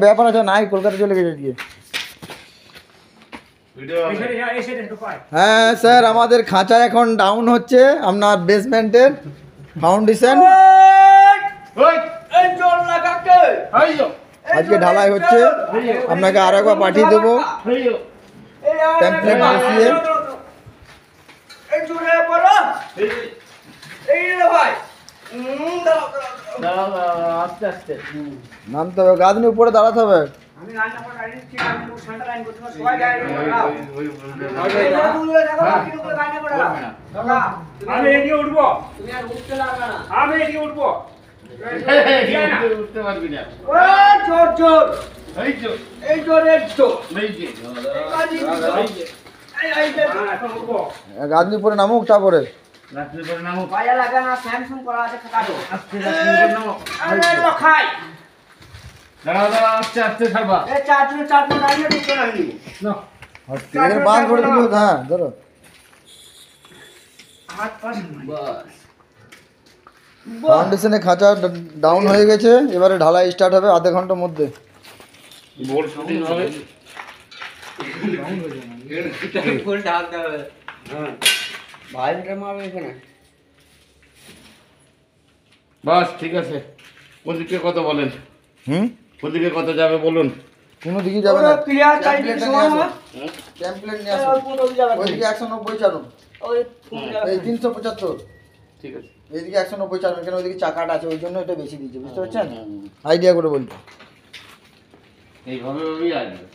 ব্যাপার আছে নাই, কলকাতা চলে গেছে আজকে। হ্যাঁ স্যার, আমাদের খাঁচা এখন ডাউন হচ্ছে, আপনার বেসমেন্টের ফাউন্ডেশন আজকে ঢালাই হচ্ছে। আপনাকে আর একবার পাঠিয়ে দেবো টেমপ্লেট বসিয়ে। নামতে হবে, গাঁদনি উপরে দাঁড়াতে হবে। গাঁদনি উপরে নামুক, তারপরে ফাউন্ডেশনে খাঁচা ডাউন হয়ে গেছে, এবারে ঢালাই স্টার্ট হবে আধা ঘন্টার মধ্যে। বাস ঠিক আছে, ওদিকে কত বলেন? ওদিকে কত যাবে বলুন? কোনো দিকে যাবে না, টেমপ্লেট নিয়ে আসো। ওইদিকে 190 চালুন, এই 375। ঠিক আছে, এইদিকে 190 চালুন, কেন ওইদিকে চাকাটা আছে, ওই জন্য এটা বেশি দিয়েছে, বুঝতে পারছেন? আইডিয়া করে বলছি, এইভাবে আসবে।